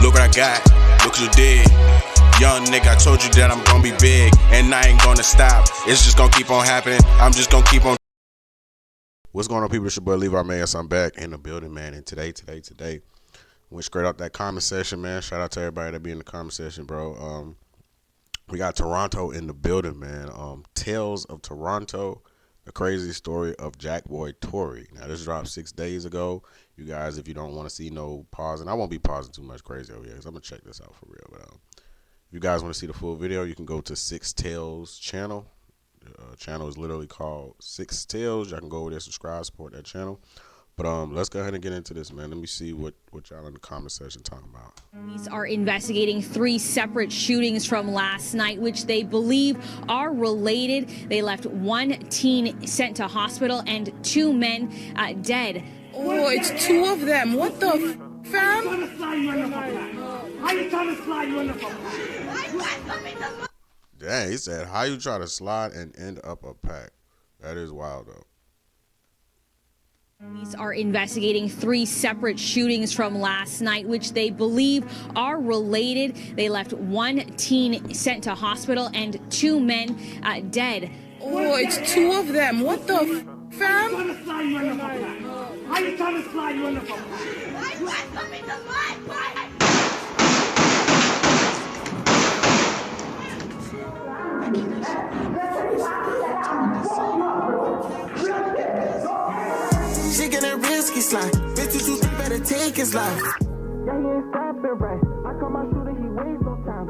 Look what I got, look what you did. Young nigga, I told you that I'm gonna be big, and I ain't gonna stop. It's just gonna keep on happening. I'm just gonna keep on. What's going on, people? It's your boy Levi, man. I'm back in the building, man. And today, went straight out that comment section, man. Shout out to everybody that be in the comment section, bro. We got Toronto in the building, man. Tales of Toronto, the crazy story of Jackboi torii. Now, this dropped 6 days ago. You guys, if you don't want to see no pausing, I won't be pausing too much crazy over here because I'm going to check this out for real. But if you guys want to see the full video, you can go to Six Tales channel. The channel is literally called Six Tales. Y'all can go over there, subscribe, support that channel. But let's go ahead and get into this, man. Let me see what y'all in the comment section talking about. Police are investigating 3 separate shootings from last night, which they believe are related. They left 1 teen sent to hospital and 2 men dead. Oh, it's 2 of them. What the fam? How you trying to slide you in the phone? Dang, he said, how you try to slide and end up a pack? That is wild, though. Police are investigating 3 separate shootings from last night, which they believe are related. They left 1 teen sent to hospital and 2 men dead. Oh, it's 2 of them. What the fam? How you trying to slide you in the phone? She getting risky slide. Bitch, you better take his life. Yeah, he ain't stopping right. I call my shooter, he waits no time.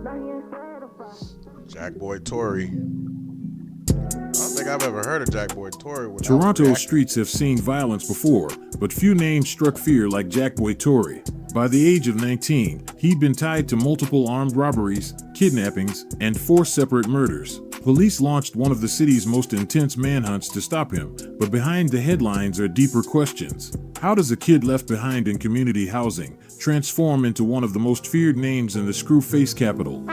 Now he ain't satisfied. Jackboi torii. I don't think I've ever heard of Jackboi torii. Toronto's streets have seen violence before, but few names struck fear like Jackboi torii. By the age of 19, he'd been tied to multiple armed robberies, kidnappings, and 4 separate murders. Police launched one of the city's most intense manhunts to stop him, but behind the headlines are deeper questions. How does a kid left behind in community housing transform into one of the most feared names in the screw-face capital?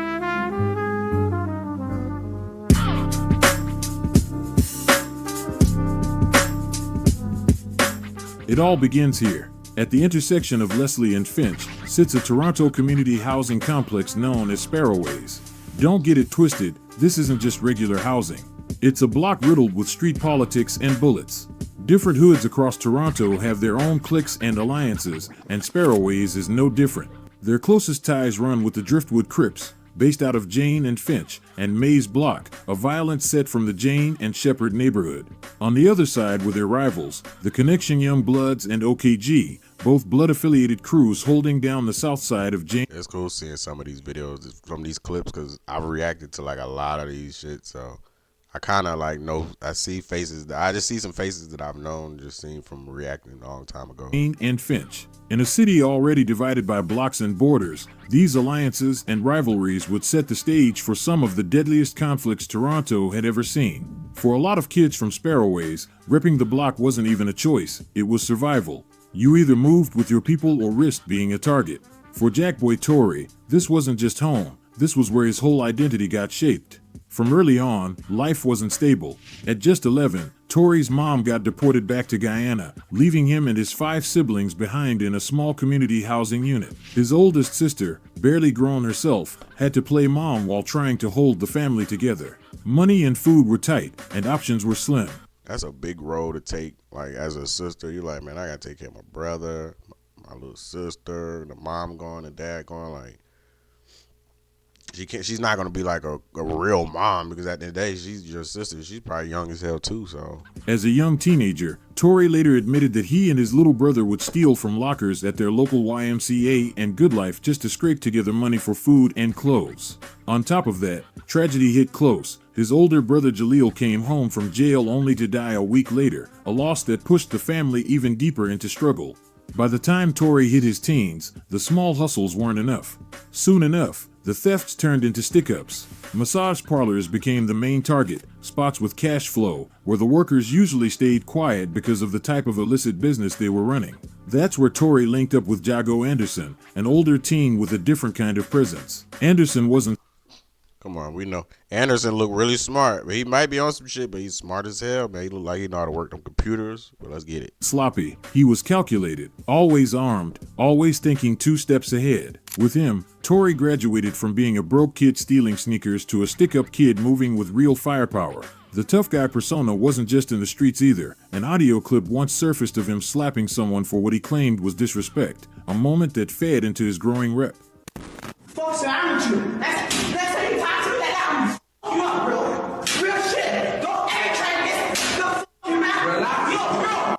It all begins here. At the intersection of Leslie and Finch sits a Toronto community housing complex known as Sparrowways. Don't get it twisted, this isn't just regular housing. It's a block riddled with street politics and bullets. Different hoods across Toronto have their own cliques and alliances, and Sparrowways is no different. Their closest ties run with the Driftwood Crips, based out of Jane and Finch, and Maze Block, a violent set from the Jane and Shepherd neighborhood. On the other side were their rivals, the Connection Young Bloods and OKG, both blood-affiliated crews holding down the south side of Jane. It's cool seeing some of these videos from these clips because I've reacted to like a lot of these shit, so I kind of like know, I see faces, I just see some faces that I've known, just seen from reacting a long time ago. Jane and Finch. In a city already divided by blocks and borders, these alliances and rivalries would set the stage for some of the deadliest conflicts Toronto had ever seen. For a lot of kids from Sparrowways, ripping the block wasn't even a choice, it was survival. You either moved with your people or risked being a target. For Jackboi torii, this wasn't just home, this was where his whole identity got shaped. From early on, life wasn't stable. At just 11, Torii's mom got deported back to Guyana, leaving him and his 5 siblings behind in a small community housing unit. His oldest sister, barely grown herself, had to play mom while trying to hold the family together. Money and food were tight, and options were slim. That's a big role to take, like, as a sister. You're like, man, I gotta take care of my brother, my little sister, the mom going, the dad going, like, she's not gonna be like a real mom because at the end of the day, she's your sister. She's probably young as hell too, so. As a young teenager, Torii later admitted that he and his little brother would steal from lockers at their local YMCA and Good Life just to scrape together money for food and clothes. On top of that, tragedy hit close. His older brother Jaleel came home from jail only to die a week later, a loss that pushed the family even deeper into struggle. By the time Torii hit his teens, the small hustles weren't enough. Soon enough, the thefts turned into stick-ups. Massage parlors became the main target, spots with cash flow, where the workers usually stayed quiet because of the type of illicit business they were running. That's where Torii linked up with Jago Anderson, an older teen with a different kind of presence. Anderson wasn't Come on, we know. Anderson look really smart. He might be on some shit, but he's smart as hell, man. He look like he know how to work them computers. But let's get it. Sloppy. He was calculated, always armed, always thinking 2 steps ahead. With him, Torii graduated from being a broke kid stealing sneakers to a stick-up kid moving with real firepower. The tough guy persona wasn't just in the streets either. An audio clip once surfaced of him slapping someone for what he claimed was disrespect, a moment that fed into his growing rep. Fuck around with you. That's how you talk to me. That I'm you up, bro. Real shit. Don't ever try this. Don't you man. Yo, bro.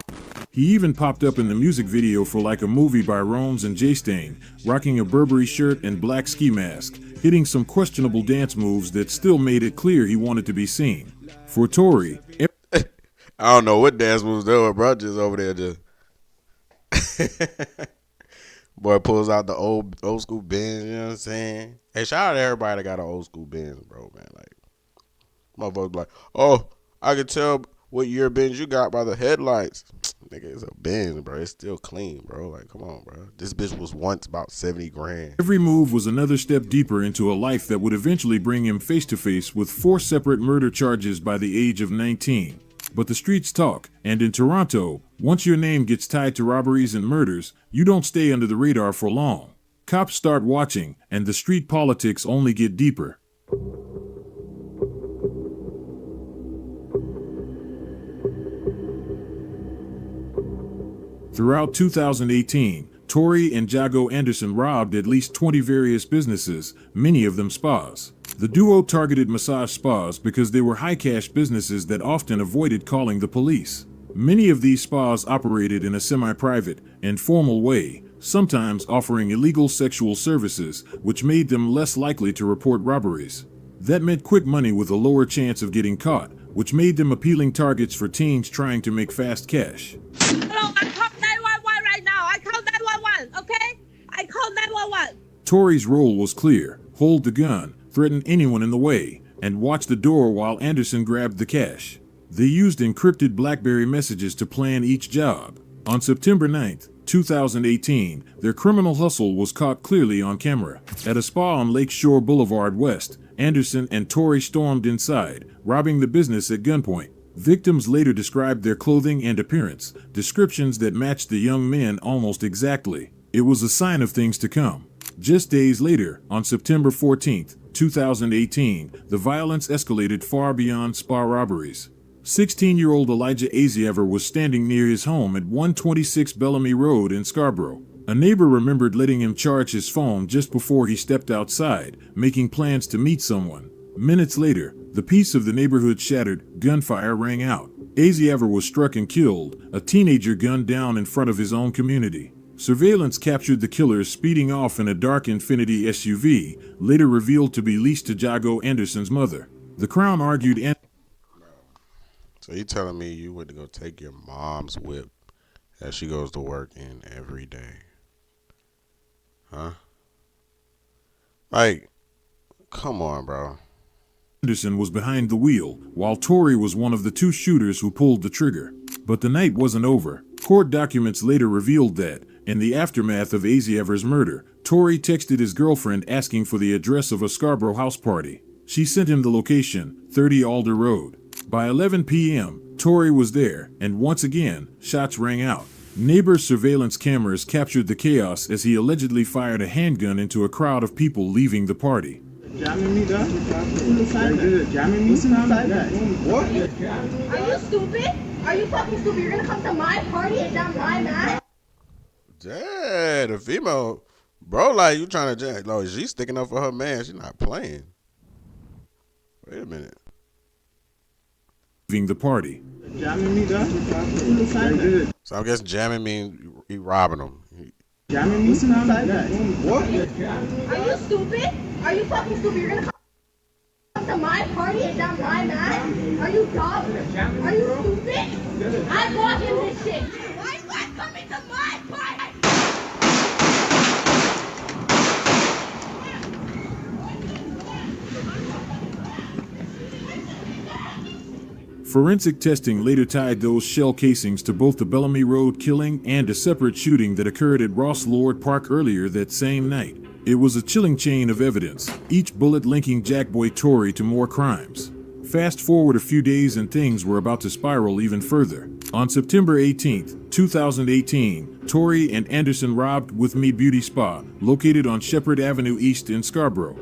He even popped up in the music video for Like a Movie by Rome's and J-Stain, rocking a Burberry shirt and black ski mask, hitting some questionable dance moves that still made it clear he wanted to be seen. For Torii, I don't know what dance moves they were, bro. Just over there, just. Boy pulls out the old school Benz, you know what I'm saying? Hey, shout out to everybody that got an old school Benz, bro, man. Like, motherfuckers like, oh, I can tell what year Benz you got by the headlights. Nigga, it's a Benz, bro. It's still clean, bro. Like, come on, bro. This bitch was once about 70 grand. every move was another step deeper into a life that would eventually bring him face to face with 4 separate murder charges by the age of 19. But the streets talk, and in Toronto, once your name gets tied to robberies and murders, you don't stay under the radar for long. Cops start watching, and the street politics only get deeper. Throughout 2018, Torii and Jackboi Anderson robbed at least 20 various businesses, many of them spas. The duo targeted massage spas because they were high-cash businesses that often avoided calling the police. Many of these spas operated in a semi-private and formal way, sometimes offering illegal sexual services, which made them less likely to report robberies. That meant quick money with a lower chance of getting caught, which made them appealing targets for teens trying to make fast cash. Hello, I call 911 right now. I call 911, okay? I call 911. Torii's role was clear: hold the gun, threaten anyone in the way, and watch the door while Anderson grabbed the cash. They used encrypted BlackBerry messages to plan each job. On September 9th, 2018, their criminal hustle was caught clearly on camera. At a spa on Lakeshore Boulevard West, Anderson and Torii stormed inside, robbing the business at gunpoint. Victims later described their clothing and appearance, descriptions that matched the young men almost exactly. It was a sign of things to come. Just days later, on September 14th, 2018, the violence escalated far beyond spa robberies. 16-year-old Elijah Aziever was standing near his home at 126 Bellamy Road in Scarborough. A neighbor remembered letting him charge his phone just before he stepped outside, making plans to meet someone. Minutes later, the peace of the neighborhood shattered, gunfire rang out. Aziever was struck and killed, a teenager gunned down in front of his own community. Surveillance captured the killers speeding off in a dark Infiniti SUV, later revealed to be leased to Jackboi Anderson's mother. The Crown argued So you telling me you went to go take your mom's whip that she goes to work in every day? Huh? Like, come on, bro. Anderson was behind the wheel, while Torii was one of the 2 shooters who pulled the trigger. But the night wasn't over. Court documents later revealed that, in the aftermath of Aziever's murder, Torii texted his girlfriend asking for the address of a Scarborough house party. She sent him the location, 30 Alder Road. By 11 p.m., Torii was there, and once again, shots rang out. Neighbors' surveillance cameras captured the chaos as he allegedly fired a handgun into a crowd of people leaving the party. Jamming me, dog? Jamming me? What? Are you stupid? Are you fucking stupid? You're gonna come to my party and jam my man? Yeah, the female, bro, like you trying to jam. Like, she's sticking up for her man. She's not playing. Wait a minute. Leaving the party. Jamming me, dog? So I guess jamming means he robbing them. Jamming me? What? Are you stupid? Are you fucking stupid? You're gonna come to my party and jam my man? Are you dumb? Are you stupid? I'm blocking this shit. Why is that coming to my party? Forensic testing later tied those shell casings to both the Bellamy Road killing and a separate shooting that occurred at Ross Lord Park earlier that same night. It was a chilling chain of evidence, each bullet linking Jackboi Torii to more crimes. Fast forward a few days and things were about to spiral even further. On September 18, 2018, Torii and Anderson robbed With Me Beauty Spa, located on Shepherd Avenue East in Scarborough.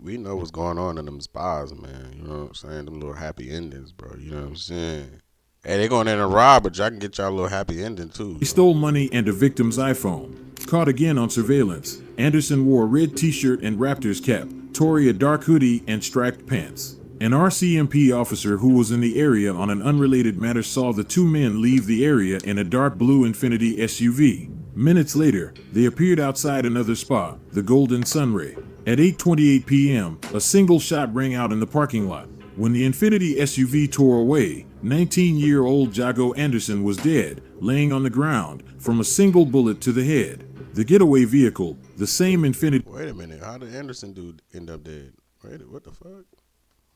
We know what's going on in them spas, man. You know what I'm saying? Them little happy endings, bro. You know what I'm saying? Hey, they going in and rob, but y'all can get y'all a little happy ending, too. He stole money and a victim's iPhone. Caught again on surveillance, Anderson wore a red t-shirt and Raptors cap, Torii a dark hoodie and striped pants. An RCMP officer who was in the area on an unrelated matter saw the two men leave the area in a dark blue Infiniti SUV. Minutes later, they appeared outside another spa, the Golden Sunray. At 8:28 p.m., a single shot rang out in the parking lot. When the Infiniti SUV tore away, 19-year-old Jackboi Anderson was dead, laying on the ground, from a single bullet to the head. The getaway vehicle, the same Infiniti... Wait a minute, how did Anderson dude end up dead? Wait, what the fuck?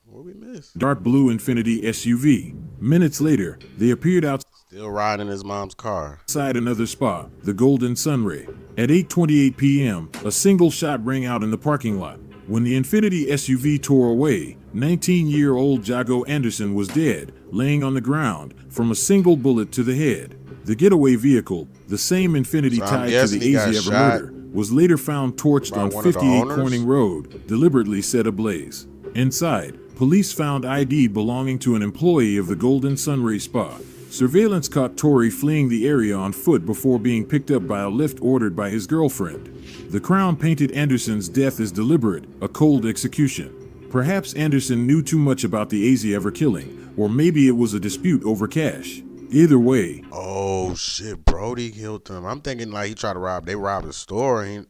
What we missed? Dark blue Infiniti SUV. Minutes later, they appeared outside... Still riding his mom's car. Outside another spa, the Golden Sunray. At 8:28 p.m., a single shot rang out in the parking lot. When the Infiniti SUV tore away, 19-year-old Jackboi Anderson was dead, laying on the ground, from a single bullet to the head. The getaway vehicle, the same Infiniti tied to the Asia murder, was later found torched on 58 Corning Road, deliberately set ablaze. Inside, police found ID belonging to an employee of the Golden Sunray Spa. Surveillance caught Torii fleeing the area on foot before being picked up by a lift ordered by his girlfriend. The Crown painted Anderson's death as deliberate, a cold execution. Perhaps Anderson knew too much about the Asia killing, or maybe it was a dispute over cash. Either way. Oh shit, Brody killed him. I'm thinking like he tried to rob. They robbed a store. And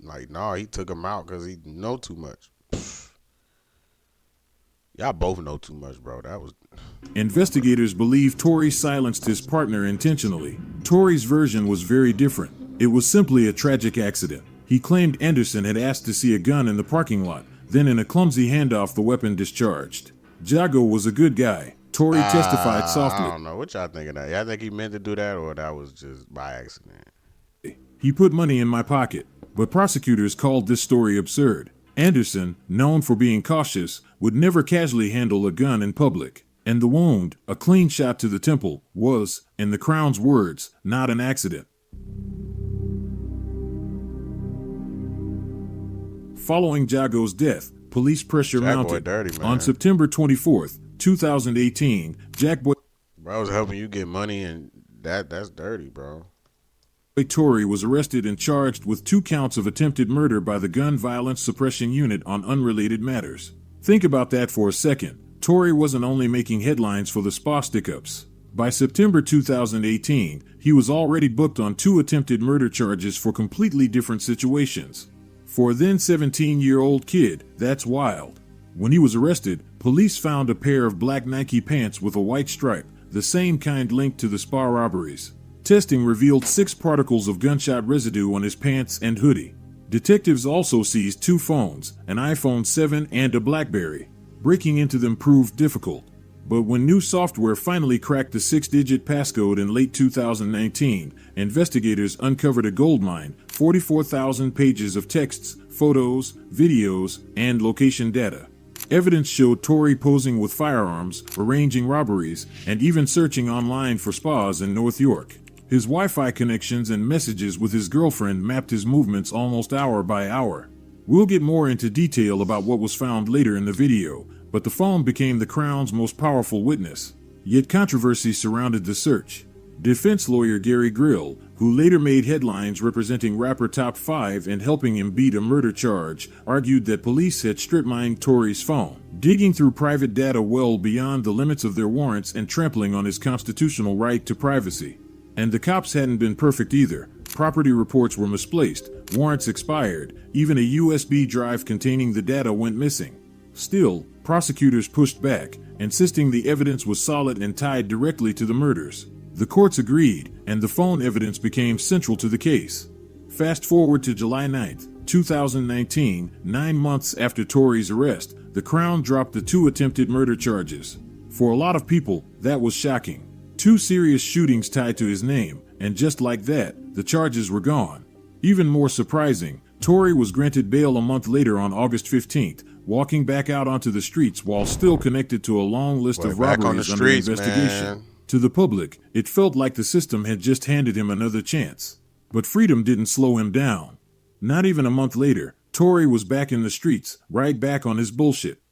he took him out because he know too much. Y'all both know too much, bro. That was... Investigators believe Torii silenced his partner intentionally. Torii's version was very different. It was simply a tragic accident. He claimed Anderson had asked to see a gun in the parking lot, then in a clumsy handoff the weapon discharged. Jackboi was a good guy. Torii testified softly. I don't know. What y'all think of that? Y'all think he meant to do that or that was just by accident? He put money in my pocket, but prosecutors called this story absurd. Anderson, known for being cautious, would never casually handle a gun in public. And the wound, a clean shot to the temple, was, in the Crown's words, not an accident. Following Jackboi's death, police pressure mounted. Dirty, man. On September 24th, 2018, Jackboi... Bro, I was helping you get money and that's dirty, bro. Torii was arrested and charged with 2 counts of attempted murder by the Gun Violence Suppression Unit on unrelated matters. Think about that for a second. Torii wasn't only making headlines for the spa stick-ups. By September 2018, he was already booked on 2 attempted murder charges for completely different situations. For a then 17-year-old kid, that's wild. When he was arrested, police found a pair of black Nike pants with a white stripe, the same kind linked to the spa robberies. Testing revealed 6 particles of gunshot residue on his pants and hoodie. Detectives also seized 2 phones, an iPhone 7 and a BlackBerry. Breaking into them proved difficult. But when new software finally cracked the 6-digit passcode in late 2019, investigators uncovered a goldmine, 44,000 pages of texts, photos, videos, and location data. Evidence showed Torii posing with firearms, arranging robberies, and even searching online for spas in North York. His Wi-Fi connections and messages with his girlfriend mapped his movements almost hour by hour. We'll get more into detail about what was found later in the video, but the phone became the Crown's most powerful witness. Yet controversy surrounded the search. Defense lawyer Gary Grill, who later made headlines representing rapper Top 5 and helping him beat a murder charge, argued that police had strip-mined Torii's phone, digging through private data well beyond the limits of their warrants and trampling on his constitutional right to privacy. And the cops hadn't been perfect either. Property reports were misplaced, warrants expired, even a USB drive containing the data went missing. Still, prosecutors pushed back, insisting the evidence was solid and tied directly to the murders. The courts agreed, and the phone evidence became central to the case. Fast forward to July 9, 2019, 9 months after Torii's arrest, the Crown dropped the 2 attempted murder charges. For a lot of people, that was shocking. 2 serious shootings tied to his name, and just like that, the charges were gone. Even more surprising, Torii was granted bail a month later on August 15th, walking back out onto the streets while still connected to a long list of robberies under investigation. Man. To the public, it felt like the system had just handed him another chance. But freedom didn't slow him down. Not even a month later, Torii was back in the streets, right back on his bullshit.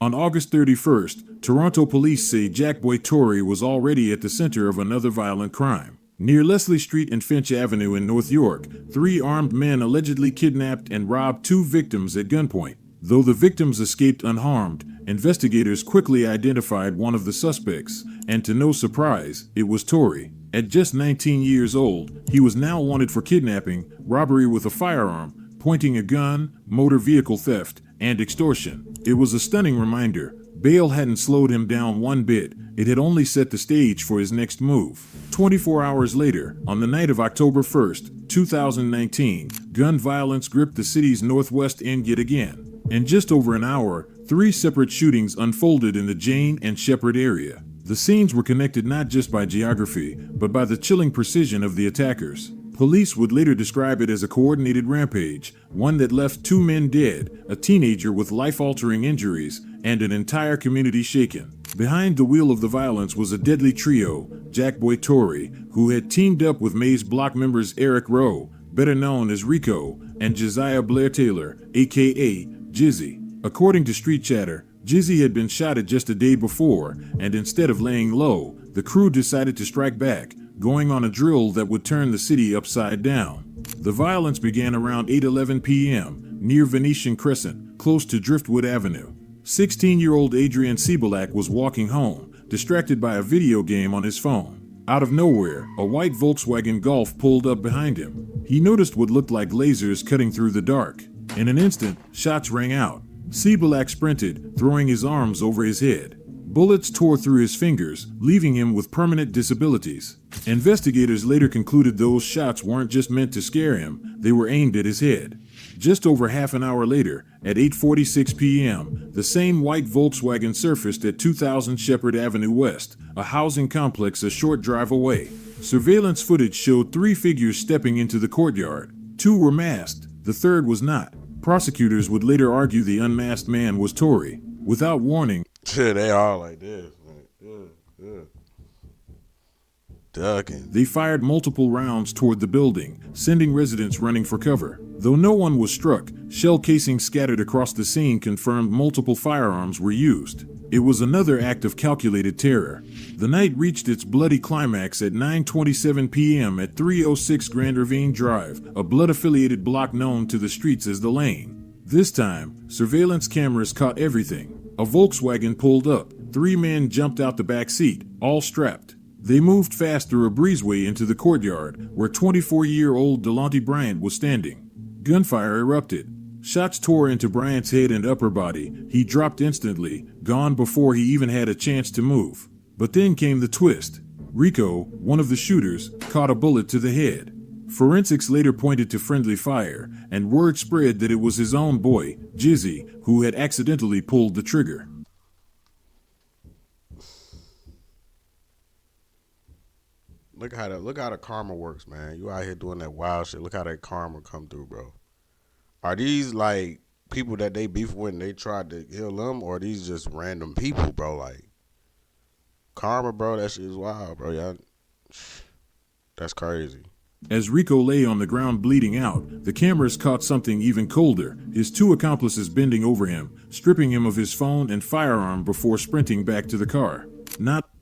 On August 31st, Toronto police say Jackboi Torii was already at the center of another violent crime. Near Leslie Street and Finch Avenue in North York, 3 armed men allegedly kidnapped and robbed 2 victims at gunpoint. Though the victims escaped unharmed, investigators quickly identified one of the suspects, and to no surprise, it was Torii. At just 19 years old, he was now wanted for kidnapping, robbery with a firearm, pointing a gun, motor vehicle theft, and extortion. It was a stunning reminder. Bail hadn't slowed him down one bit. It had only set the stage for his next move. 24 hours later, on the night of October 1st, 2019, gun violence gripped the city's northwest end yet again. In just over an hour, 3 separate shootings unfolded in the Jane and Shepherd area. The scenes were connected not just by geography, but by the chilling precision of the attackers. Police would later describe it as a coordinated rampage, one that left 2 men dead, a teenager with life-altering injuries, and an entire community shaken. Behind the wheel of the violence was a deadly trio, Jackboi Torii, who had teamed up with Maze Block members Eric Rowe, better known as Rico, and Josiah Blair Taylor, aka Jizzy. According to Street Chatter, Jizzy had been shot at just a day before, and instead of laying low, the crew decided to strike back, going on a drill that would turn the city upside down. The violence began around 8:11 p.m. near Venetian Crescent, close to Driftwood Avenue. 16-year-old Adrian Cebulak was walking home, distracted by a video game on his phone. Out of nowhere, a white Volkswagen Golf pulled up behind him. He noticed what looked like lasers cutting through the dark. In an instant, shots rang out. Cebulak sprinted, throwing his arms over his head. Bullets tore through his fingers, leaving him with permanent disabilities. Investigators later concluded those shots weren't just meant to scare him, they were aimed at his head. Just over half an hour later, at 8:46 p.m., the same white Volkswagen surfaced at 2000 Shepherd Avenue West, a housing complex a short drive away. Surveillance footage showed 3 figures stepping into the courtyard. 2 were masked, the third was not. Prosecutors would later argue the unmasked man was Torii. Without warning, They all like this. Ducking. They fired multiple rounds toward the building, sending residents running for cover. Though no one was struck, shell casings scattered across the scene confirmed multiple firearms were used. It was another act of calculated terror. The night reached its bloody climax at 9:27 p.m. at 306 Grand Ravine Drive, a blood-affiliated block known to the streets as the Lane. This time, surveillance cameras caught everything. A Volkswagen pulled up. 3 men jumped out the back seat, all strapped. They moved fast through a breezeway into the courtyard, where 24-year-old Delonte Bryant was standing. Gunfire erupted. Shots tore into Bryant's head and upper body. He dropped instantly, gone before he even had a chance to move. But then came the twist. Rico, one of the shooters, caught a bullet to the head. Forensics later pointed to friendly fire, and word spread that it was his own boy, Jizzy, who had accidentally pulled the trigger. Look how the karma works, man. You out here doing that wild shit. Look how that karma come through, bro. Are these like people that they beef with and they tried to kill them, or are these just random people, bro? Like karma, bro. That shit is wild, bro. Y'all, that's crazy. As Rico lay on the ground bleeding out, the cameras caught something even colder, his 2 accomplices bending over him, stripping him of his phone and firearm before sprinting back to the car.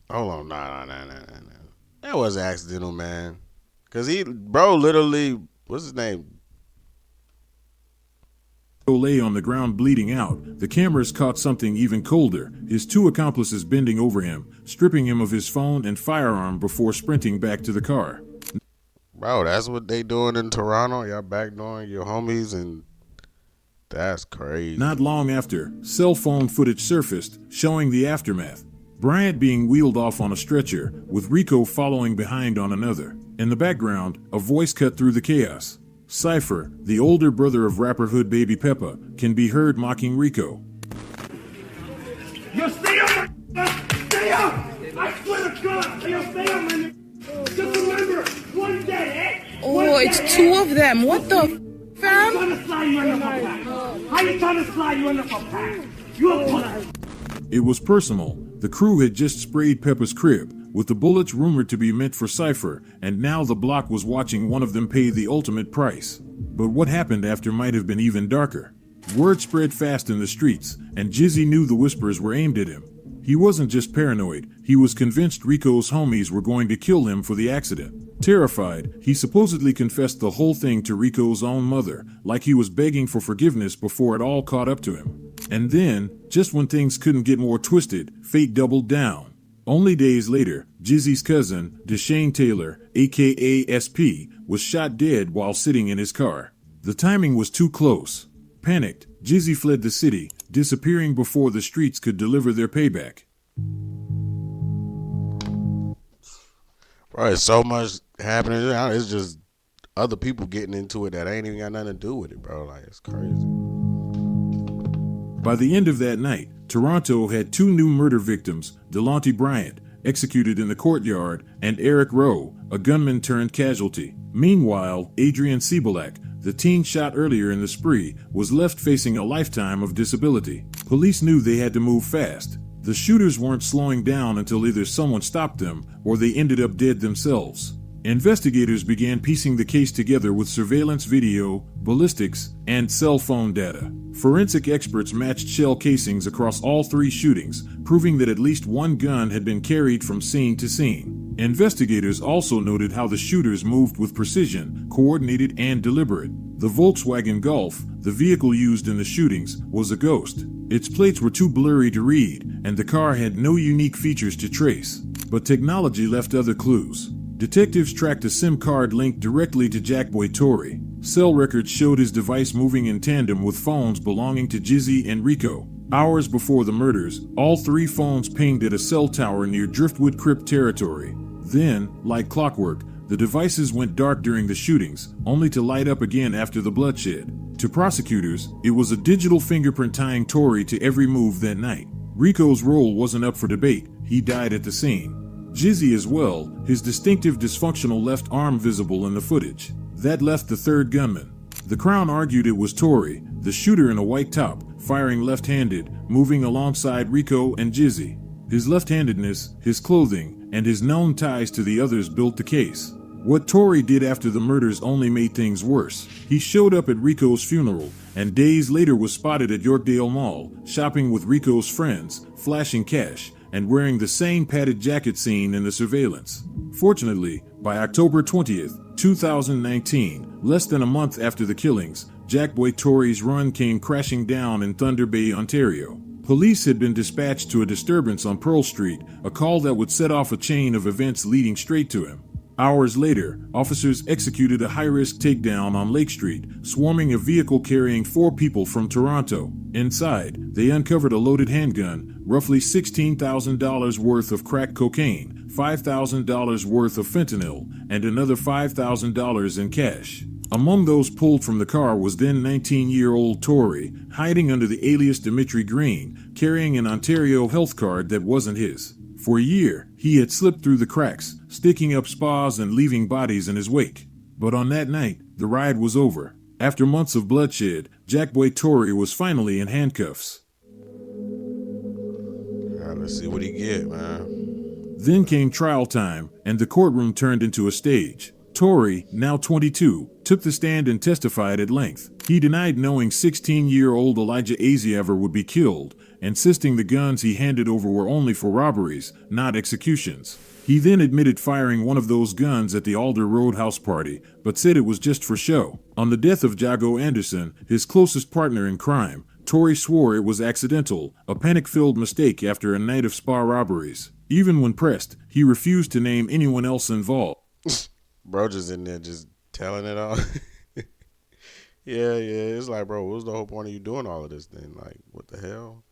Hold on, nah. That was accidental, man. Cause bro, literally, what's his name? Lay on the ground bleeding out, the cameras caught something even colder, his 2 accomplices bending over him, stripping him of his phone and firearm before sprinting back to the car. Bro, that's what they doing in Toronto. Y'all backdooring your homies, and that's crazy. Not long after, cell phone footage surfaced, showing the aftermath. Bryant being wheeled off on a stretcher, with Rico following behind on another. In the background, a voice cut through the chaos. Cypher, the older brother of rapper Hood Baby Peppa, can be heard mocking Rico. You stay up! Stay up! I swear to God, you'll fail, man. Just remember, one day, eh? Oh, it's two of them. What the fam? How you trying to slide you under for pack? How you trying to slide you under for pack? You a pussy. It was personal. The crew had just sprayed Pepper's crib, with the bullets rumored to be meant for Cypher, and now the block was watching one of them pay the ultimate price. But what happened after might have been even darker. Word spread fast in the streets, and Jizzy knew the whispers were aimed at him. He wasn't just paranoid, he was convinced Rico's homies were going to kill him for the accident. Terrified, he supposedly confessed the whole thing to Rico's own mother, like he was begging for forgiveness before it all caught up to him. And then, just when things couldn't get more twisted, fate doubled down. Only days later, Jizzy's cousin, Deshane Taylor, aka SP, was shot dead while sitting in his car. The timing was too close. Panicked, Jizzy fled the city, disappearing before the streets could deliver their payback. Bro, it's so much happening. It's just other people getting into it that ain't even got nothing to do with it, bro. Like, it's crazy. By the end of that night, Toronto had two new murder victims, Delonte Bryant, executed in the courtyard, and Eric Rowe, a gunman turned casualty. Meanwhile, Adrian Cebulak, the teen shot earlier in the spree, was left facing a lifetime of disability. Police knew they had to move fast. The shooters weren't slowing down until either someone stopped them or they ended up dead themselves. Investigators began piecing the case together with surveillance video, ballistics, and cell phone data. Forensic experts matched shell casings across all three shootings, proving that at least one gun had been carried from scene to scene. Investigators also noted how the shooters moved with precision, coordinated, and deliberate. The Volkswagen Golf, the vehicle used in the shootings, was a ghost. Its plates were too blurry to read, and the car had no unique features to trace. But technology left other clues. Detectives tracked a SIM card linked directly to Jackboi Torii. Cell records showed his device moving in tandem with phones belonging to Jizzy and Rico. Hours before the murders, all three phones pinged at a cell tower near Driftwood Crypt territory. Then, like clockwork, the devices went dark during the shootings, only to light up again after the bloodshed. To prosecutors, it was a digital fingerprint tying Torii to every move that night. Rico's role wasn't up for debate. He died at the scene. Jizzy as well, his distinctive dysfunctional left arm visible in the footage. That left the third gunman. The Crown argued it was Torii, the shooter in a white top, firing left-handed, moving alongside Rico and Jizzy. His left-handedness, his clothing, and his known ties to the others built the case. What Torii did after the murders only made things worse. He showed up at Rico's funeral, and days later was spotted at Yorkdale Mall, shopping with Rico's friends, flashing cash, and wearing the same padded jacket seen in the surveillance. Fortunately, by October 20th, 2019, less than a month after the killings, Jackboi Torii's run came crashing down in Thunder Bay, Ontario. Police had been dispatched to a disturbance on Pearl Street, a call that would set off a chain of events leading straight to him. Hours later, officers executed a high-risk takedown on Lake Street, swarming a vehicle carrying 4 people from Toronto. Inside, they uncovered a loaded handgun, roughly $16,000 worth of crack cocaine, $5,000 worth of fentanyl, and another $5,000 in cash. Among those pulled from the car was then 19-year-old Torii, hiding under the alias Dimitri Green, carrying an Ontario health card that wasn't his. For a year, he had slipped through the cracks, sticking up spas and leaving bodies in his wake. But on that night, the ride was over. After months of bloodshed, Jackboi Torii was finally in handcuffs. Let's see what he get, man. Then came trial time, and the courtroom turned into a stage. Torii, now 22, took the stand and testified at length. He denied knowing 16-year-old Elijah Aziever would be killed, insisting the guns he handed over were only for robberies, not executions. He then admitted firing one of those guns at the Alder Roadhouse party, but said it was just for show. On the death of Jago Anderson, his closest partner in crime, Torii swore it was accidental, a panic-filled mistake after a night of spa robberies. Even when pressed, he refused to name anyone else involved. Bro just in there just telling it all. Yeah. It's like, bro, what's the whole point of you doing all of this then? Like, what the hell?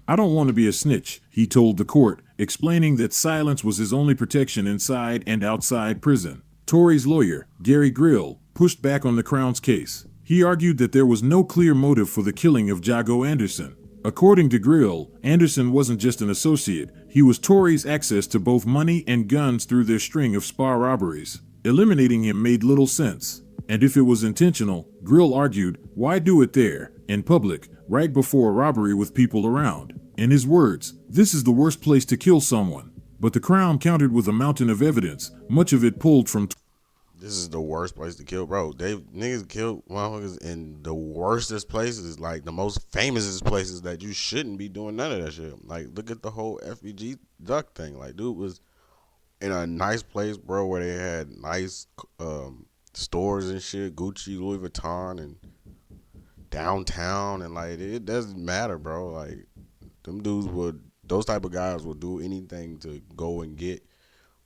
I don't want to be a snitch, he told the court, explaining that silence was his only protection inside and outside prison. Torii's lawyer, Gary Grill, pushed back on the Crown's case. He argued that there was no clear motive for the killing of Jago Anderson. According to Grill, Anderson wasn't just an associate, he was Tory's access to both money and guns through their string of spa robberies. Eliminating him made little sense. And if it was intentional, Grill argued, why do it there, in public, right before a robbery with people around? In his words, this is the worst place to kill someone. But the Crown countered with a mountain of evidence, much of it pulled from This is the worst place to kill, bro. Niggas killed motherfuckers in the worstest places, like the most famous places that you shouldn't be doing none of that shit. Like, look at the whole FBG duck thing. Like, dude was in a nice place, bro, where they had nice stores and shit, Gucci, Louis Vuitton, and downtown, and like it doesn't matter, bro. Like, them dudes those type of guys will do anything to go and get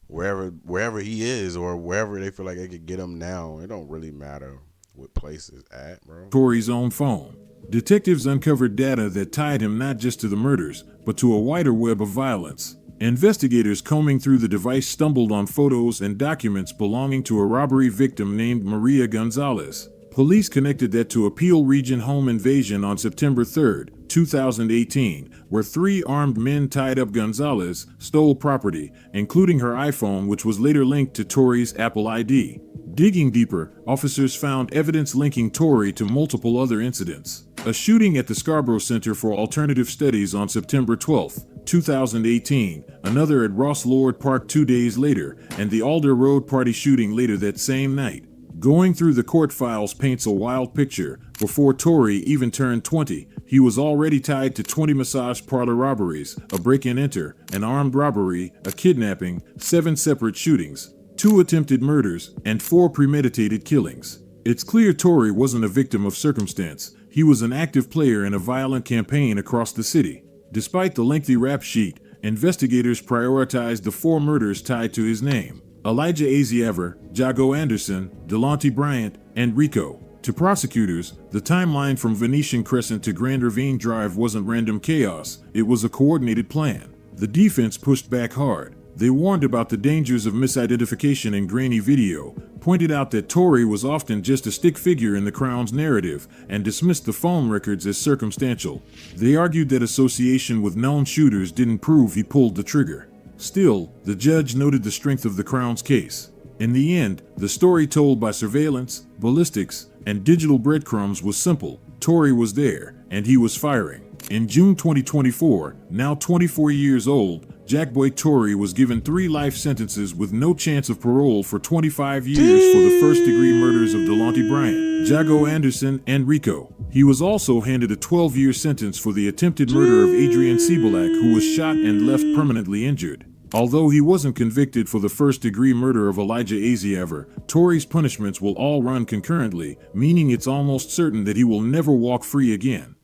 wherever he is or wherever they feel like they could get him now. It don't really matter what place it's at, bro. Tory's own phone. Detectives uncovered data that tied him not just to the murders, but to a wider web of violence. Investigators combing through the device stumbled on photos and documents belonging to a robbery victim named Maria Gonzalez. Police connected that to a Peel Region home invasion on September 3, 2018, where 3 armed men tied up Gonzalez, stole property, including her iPhone, which was later linked to Tory's Apple ID. Digging deeper, officers found evidence linking Tory to multiple other incidents. A shooting at the Scarborough Center for Alternative Studies on September 12, 2018, another at Ross Lord Park 2 days later, and the Alder Road party shooting later that same night. Going through the court files paints a wild picture. Before Tory even turned 20, he was already tied to 20 massage parlor robberies, a break-and-enter, an armed robbery, a kidnapping, 7 separate shootings, 2 attempted murders, and 4 premeditated killings. It's clear Tory wasn't a victim of circumstance. He was an active player in a violent campaign across the city. Despite the lengthy rap sheet, investigators prioritized the 4 murders tied to his name: Elijah Aziever, Jago Anderson, Delonte Bryant, and Rico. To prosecutors, the timeline from Venetian Crescent to Grand Ravine Drive wasn't random chaos, it was a coordinated plan. The defense pushed back hard. They warned about the dangers of misidentification in grainy video, pointed out that Tory was often just a stick figure in the Crown's narrative, and dismissed the phone records as circumstantial. They argued that association with known shooters didn't prove he pulled the trigger. Still, the judge noted the strength of the Crown's case. In the end, the story told by surveillance, ballistics, and digital breadcrumbs was simple. Tory was there, and he was firing. In June 2024, now 24 years old, Jackboi Tory was given 3 life sentences with no chance of parole for 25 years for the first-degree murders of Delonte Bryant, Jago Anderson, and Rico. He was also handed a 12-year sentence for the attempted murder of Adrian Cebulak, who was shot and left permanently injured. Although he wasn't convicted for the first-degree murder of Elijah Aziever, Tory's punishments will all run concurrently, meaning it's almost certain that he will never walk free again.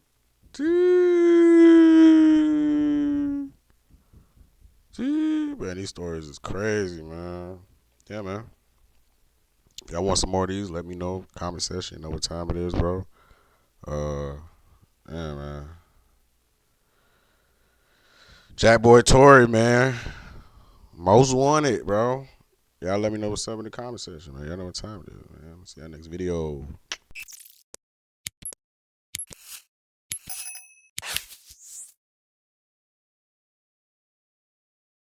Man, these stories is crazy, man. Yeah, man. If y'all want some more of these, let me know. Comment section, you know what time it is, bro. Yeah, man. Jackboi Tory, man. Most wanted, bro. Y'all let me know what's up in the comment section, man. Y'all know what time it is, man. See y'all next video.